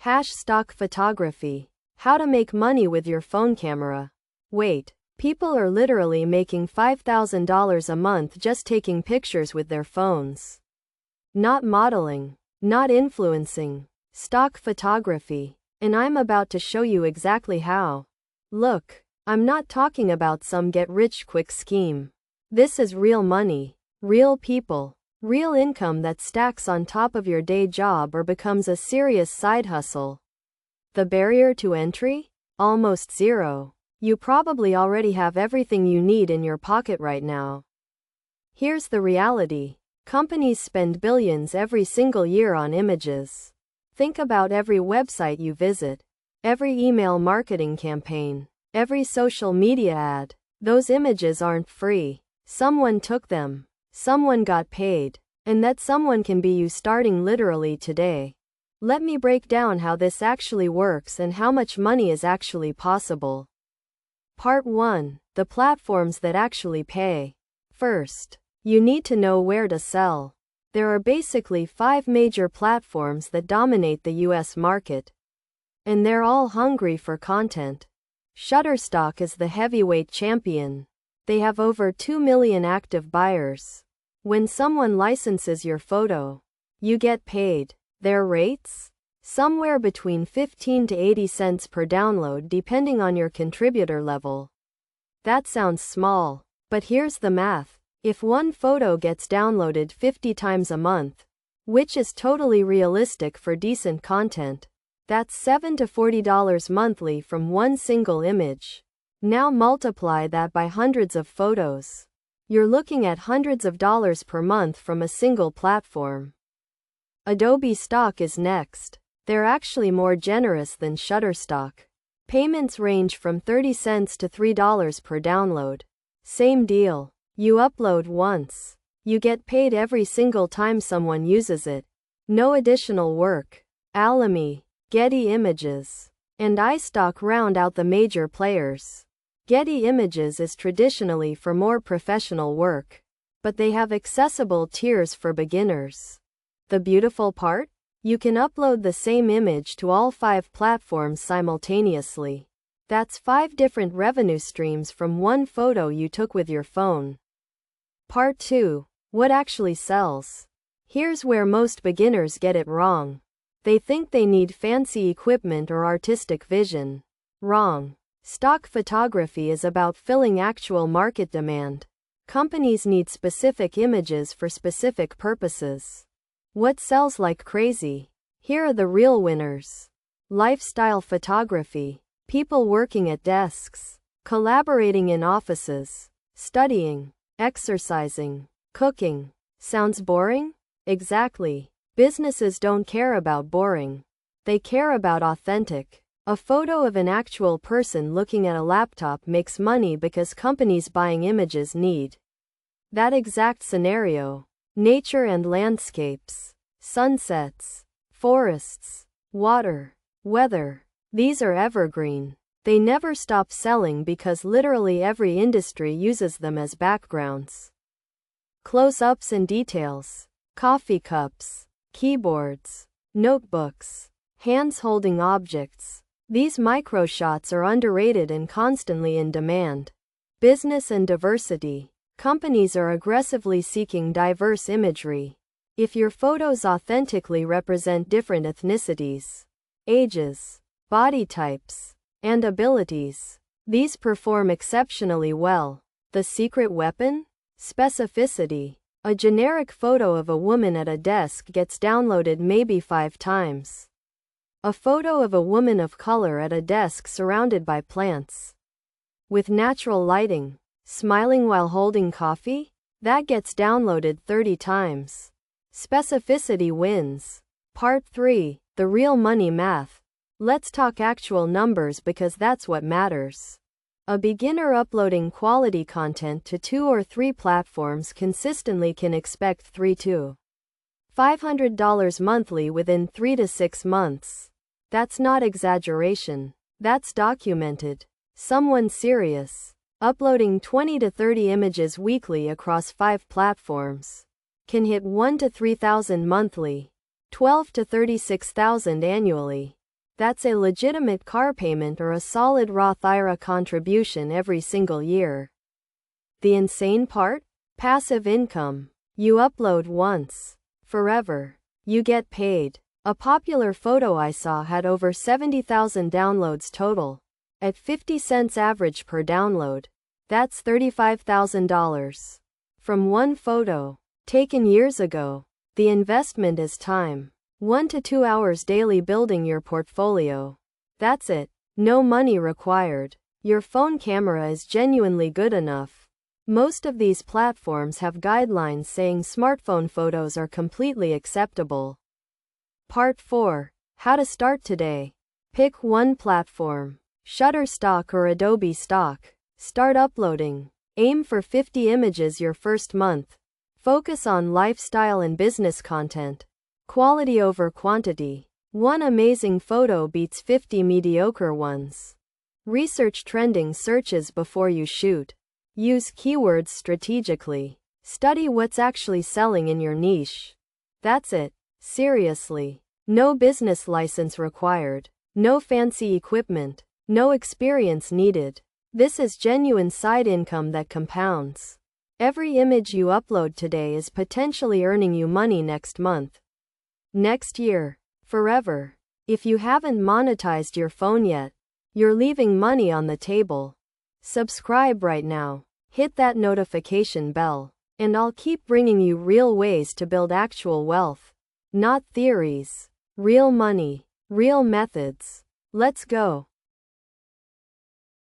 Stock photography. How to make money with your phone camera. Wait, people are literally making $5,000 a month just taking pictures with their phones. Not modeling, not influencing, stock photography. And I'm about to show you exactly how. Look, I'm not talking about some get-rich-quick scheme. This is real money, real people, real income that stacks on top of your day job or becomes a serious side hustle. The barrier to entry? Almost zero. You probably already have everything you need in your pocket right now. Here's the reality. Companies spend billions every single year on images. Think about every website you visit, every email marketing campaign, every social media ad. Those images aren't free. Someone took them. Someone got paid. And that someone can be you starting literally today. Let me break down how this actually works and how much money is actually possible. Part 1. The platforms that actually pay. First, you need to know where to sell. There are basically 5 major platforms that dominate the US market. And they're all hungry for content. Shutterstock is the heavyweight champion. They have over 2 million active buyers. When someone licenses your photo, you get paid. Their rates? Somewhere between 15 to 80 cents per download depending on your contributor level. That sounds small, but here's the math. If one photo gets downloaded 50 times a month, which is totally realistic for decent content, that's $7 to $40 monthly from one single image. Now multiply that by hundreds of photos. You're looking at hundreds of dollars per month from a single platform. Adobe Stock is next. They're actually more generous than Shutterstock. Payments range from 30 cents to $3 per download. Same deal. You upload once. You get paid every single time someone uses it. No additional work. Alamy, Getty Images, and iStock round out the major players. Getty Images is traditionally for more professional work, but they have accessible tiers for beginners. The beautiful part? You can upload the same image to all 5 platforms simultaneously. That's 5 different revenue streams from one photo you took with your phone. Part 2. What actually sells? Here's where most beginners get it wrong. They think they need fancy equipment or artistic vision. Wrong. Stock photography is about filling actual market demand. Companies need specific images for specific purposes. What sells like crazy? Here are the real winners. Lifestyle photography. People working at desks, collaborating in offices, studying, exercising, cooking. Sounds boring? Exactly. Businesses don't care about boring. They care about authentic. A photo of an actual person looking at a laptop makes money because companies buying images need that exact scenario. Nature and landscapes, sunsets, forests, water, weather. These are evergreen. They never stop selling because literally every industry uses them as backgrounds. Close-ups and details. Coffee cups, keyboards, notebooks, hands holding objects. These micro shots are underrated and constantly in demand. Business and diversity. Companies are aggressively seeking diverse imagery. If your photos authentically represent different ethnicities, ages, body types, and abilities, these perform exceptionally well. The secret weapon? Specificity. A generic photo of a woman at a desk gets downloaded maybe 5 times. A photo of a woman of color at a desk surrounded by plants, with natural lighting, smiling while holding coffee? That gets downloaded 30 times. Specificity wins. Part 3. The real money math. Let's talk actual numbers because that's what matters. A beginner uploading quality content to 2 or 3 platforms consistently can expect $300 to $500 monthly within 3 to 6 months. That's not exaggeration. That's documented. Someone serious, uploading 20 to 30 images weekly across 5 platforms, can hit $1,000 to $3,000 monthly, $12,000 to $36,000 annually. That's a legitimate car payment or a solid Roth IRA contribution every single year. The insane part? Passive income. You upload once. Forever. You get paid. A popular photo I saw had over 70,000 downloads total. At 50 cents average per download. That's $35,000. From one photo. Taken years ago. The investment is time. 1 to 2 hours daily building your portfolio. That's it. No money required. Your phone camera is genuinely good enough. Most of these platforms have guidelines saying smartphone photos are completely acceptable. Part 4. How to start today. Pick one platform. Shutterstock or Adobe Stock. Start uploading. Aim for 50 images your first month. Focus on lifestyle and business content. Quality over quantity. One amazing photo beats 50 mediocre ones. Research trending searches before you shoot. Use keywords strategically. Study what's actually selling in your niche. That's it. Seriously. No business license required. No fancy equipment. No experience needed. This is genuine side income that compounds. Every image you upload today is potentially earning you money next month. Next year. Forever. If you haven't monetized your phone yet, you're leaving money on the table. Subscribe right now. Hit that notification bell, and I'll keep bringing you real ways to build actual wealth. Not theories. Real money. Real methods. Let's go.